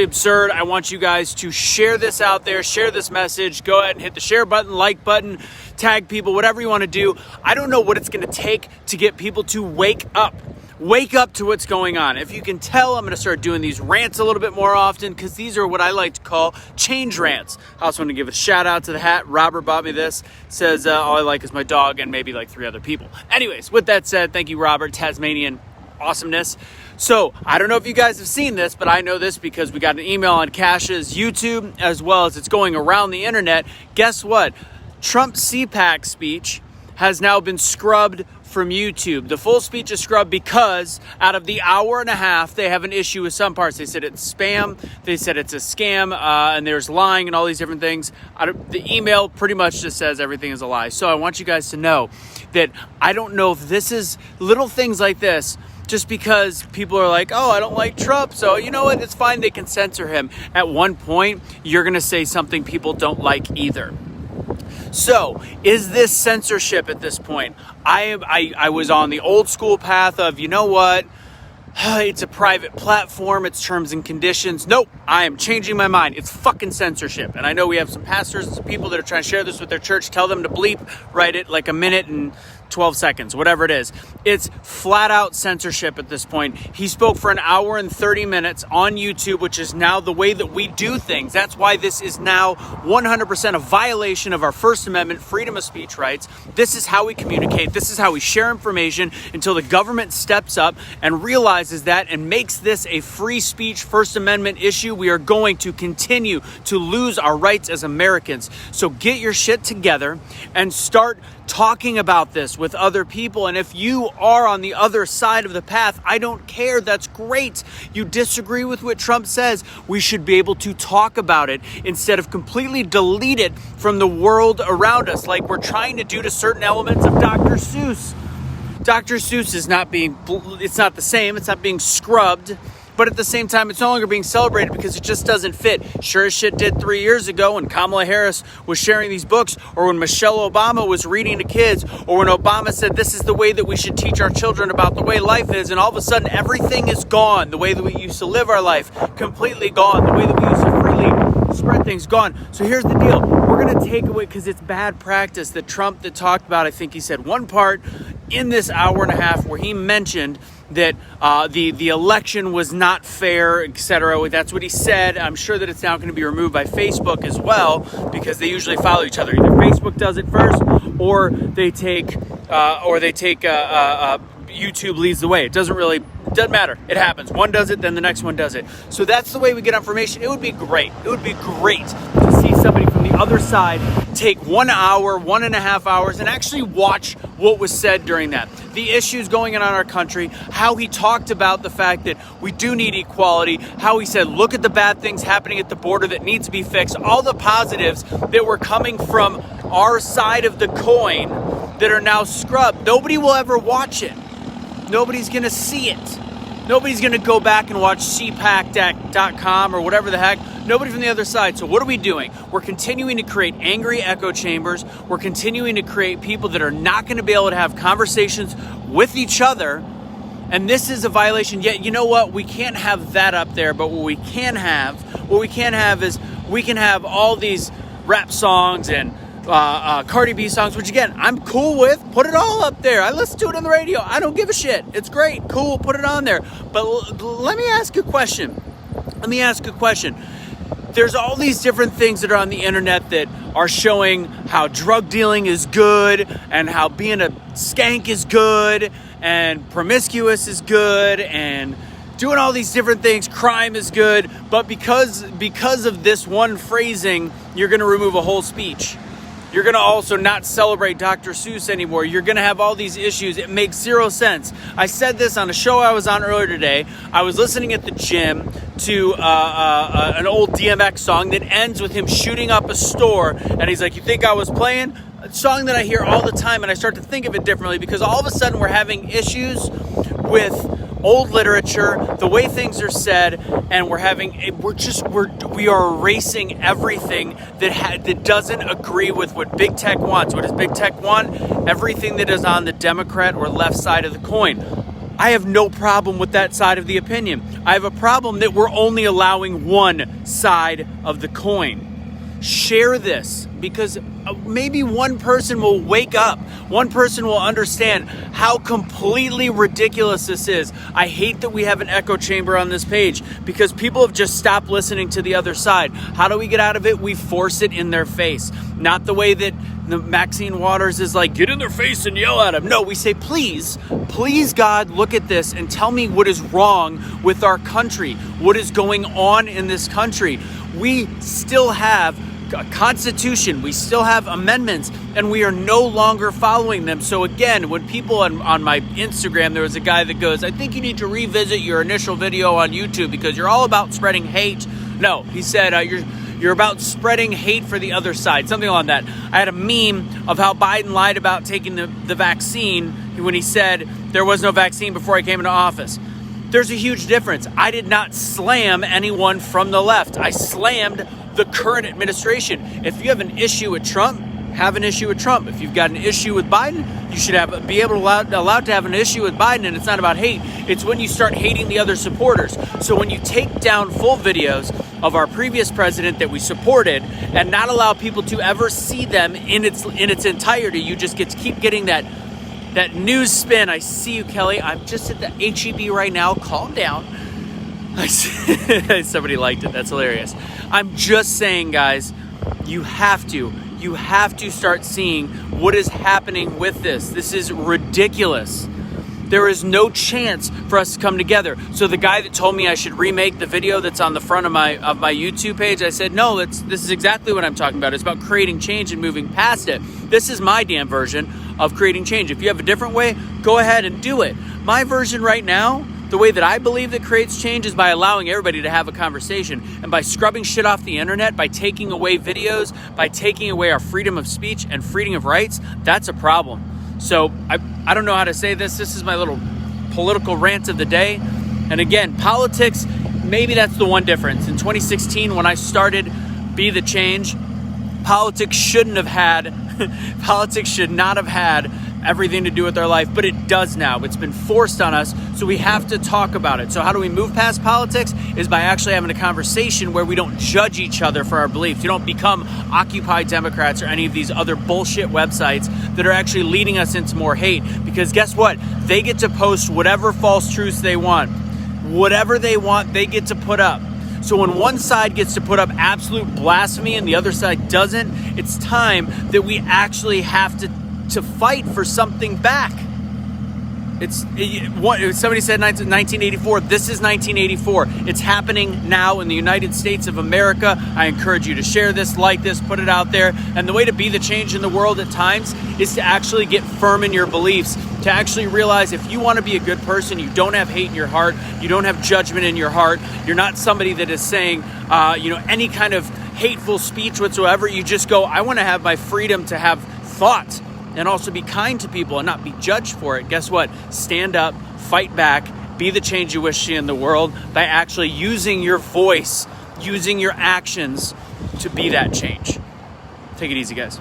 Absurd. I want you guys to share this out there, share this message, go ahead and hit the share button, like button, tag people, whatever you want to do. I don't know what it's going to take to get people to wake up to what's going on. If you can tell, I'm going to start doing these rants a little bit more often because these are what I like to call change rants. I also want to give a shout out to the hat. Robert bought me this. Says all I like is my dog and maybe like 3 other people. Anyways, with that said, thank you, Robert. Tasmanian awesomeness. So I don't know if you guys have seen this, but I know this because we got an email on Cash's YouTube as well as it's going around the internet. Guess what? Trump's CPAC speech has now been scrubbed from YouTube. The full speech is scrubbed because out of the hour and a half, they have an issue with some parts. They said it's spam. They said it's a scam, and there's lying and all these different things. The email pretty much just says everything is a lie. So I want you guys to know that I don't know if this is little things like this, just because people are like, oh, I don't like Trump, so you know what? It's fine. They can censor him. At one point, you're going to say something people don't like either. So, is this censorship at this point? I was on the old school path of, you know what? It's a private platform. It's terms and conditions. Nope. I am changing my mind. It's fucking censorship. And I know we have some pastors and some people that are trying to share this with their church. Tell them to bleep, write it like a minute and 12 seconds, whatever it is. It's flat out censorship at this point. He spoke for an hour and 30 minutes on YouTube, which is now the way that we do things. That's why this is now 100% a violation of our First Amendment freedom of speech rights. This is how we communicate. This is how we share information until the government steps up and realizes that and makes this a free speech First Amendment issue. We are going to continue to lose our rights as Americans. So get your shit together and start talking about this with other people. And if you are on the other side of the path, I don't care. That's great. You disagree with what Trump says. We should be able to talk about it instead of completely delete it from the world around us, like we're trying to do to certain elements of Dr. Seuss. Dr. Seuss is it's not the same. It's not being scrubbed. But at the same time, it's no longer being celebrated because it just doesn't fit. Sure as shit did 3 years ago when Kamala Harris was sharing these books, or when Michelle Obama was reading to kids, or when Obama said this is the way that we should teach our children about the way life is, and all of a sudden everything is gone. The way that we used to live our life, completely gone. The way that we used to freely spread things, gone. So here's the deal. We're going to take away, because it's bad practice that Trump that talked about, I think he said one part in this hour and a half where he mentioned that the election was not fair, etc. That's what he said. I'm sure that it's now going to be removed by Facebook as well, because they usually follow each other. Either Facebook does it first, or they take YouTube leads the way. It doesn't matter. It happens. One does it, then the next one does it. So that's the way we get information. It would be great. It would be great to see somebody from the other side take 1 hour, 1.5 hours, and actually watch what was said during that. The issues going on in our country, how he talked about the fact that we do need equality, how he said, look at the bad things happening at the border that needs to be fixed, all the positives that were coming from our side of the coin that are now scrubbed. Nobody will ever watch it. Nobody's going to see it. Nobody's going to go back and watch cpac.com or whatever the heck. Nobody from the other side. So what are we doing? We're continuing to create angry echo chambers. We're continuing to create people that are not going to be able to have conversations with each other. And this is a violation. Yet, you know what? We can't have that up there. But what we can have is we can have all these rap songs and Cardi B songs, which again, I'm cool with. Put it all up there. I listen to it on the radio. I don't give a shit. It's great. Cool. Put it on there. But let me ask a question. There's all these different things that are on the internet that are showing how drug dealing is good and how being a skank is good and promiscuous is good and doing all these different things, crime is good. But because of this one phrasing, you're going to remove a whole speech. You're going to also not celebrate Dr. Seuss anymore. You're going to have all these issues. It makes zero sense. I said this on a show I was on earlier today. I was listening at the gym to an old DMX song that ends with him shooting up a store. And he's like, you think I was playing? A song that I hear all the time, and I start to think of it differently because all of a sudden we're having issues with old literature, the way things are said, and we are erasing everything that doesn't agree with what big tech wants. What does big tech want? Everything that is on the Democrat or left side of the coin. I have no problem with that side of the opinion. I have a problem that we're only allowing one side of the coin. Share this, because maybe one person will wake up. One person will understand how completely ridiculous this is. I hate that we have an echo chamber on this page because people have just stopped listening to the other side. How do we get out of it? We force it in their face. Not the way that the Maxine Waters is like, get in their face and yell at them. No, we say, please, God, look at this and tell me what is wrong with our country. What is going on in this country? We still have a constitution, we still have amendments, and we are no longer following them. So again, when people on my Instagram, there was a guy that goes, I think you need to revisit your initial video on YouTube because you're all about spreading hate. No, he said, you're about spreading hate for the other side, something like that. I had a meme of how Biden lied about taking the vaccine when he said there was no vaccine before I came into office. There's a huge difference. I did not slam anyone from the left. I slammed the current administration. If you have an issue with Trump, have an issue with Trump. If you've got an issue with Biden, you should be allowed to have an issue with Biden, and it's not about hate. It's when you start hating the other supporters. So when you take down full videos of our previous president that we supported and not allow people to ever see them in its entirety, you just keep getting that news spin. I see you, Kelly. I'm just at the HEB right now. Calm down. Somebody liked it. That's hilarious. I'm just saying, guys, you have to start seeing what is happening with this. This is ridiculous. There is no chance for us to come together. So the guy that told me I should remake the video that's on the front of my YouTube page, I said, no, this is exactly what I'm talking about. It's about creating change and moving past it. This is my damn version of creating change. If you have a different way, go ahead and do it. My version right now, the way that I believe that creates change is by allowing everybody to have a conversation and by scrubbing shit off the internet, by taking away videos, by taking away our freedom of speech and freedom of rights. That's a problem. So I don't know how to say this. This is my little political rant of the day. And again, politics, maybe that's the one difference. In 2016, when I started BetheChange, politics should not have had everything to do with our life, but it does now. It's been forced on us, so we have to talk about it. So how do we move past politics? Is by actually having a conversation where we don't judge each other for our beliefs. You don't become Occupy Democrats or any of these other bullshit websites that are actually leading us into more hate. Because guess what? They get to post whatever false truths they want. Whatever they want, they get to put up. So when one side gets to put up absolute blasphemy and the other side doesn't, it's time that we actually have to fight for something back. Somebody said 1984. This is 1984. It's happening now in the United States of America. I encourage you to share this, like this, put it out there. And the way to be the change in the world at times is to actually get firm in your beliefs, to actually realize if you want to be a good person, you don't have hate in your heart, you don't have judgment in your heart, you're not somebody that is saying, any kind of hateful speech whatsoever. You just go, I want to have my freedom to have thought and also be kind to people and not be judged for it. Guess what? Stand up, fight back, be the change you wish to see in the world by actually using your voice, using your actions to be that change. Take it easy, guys.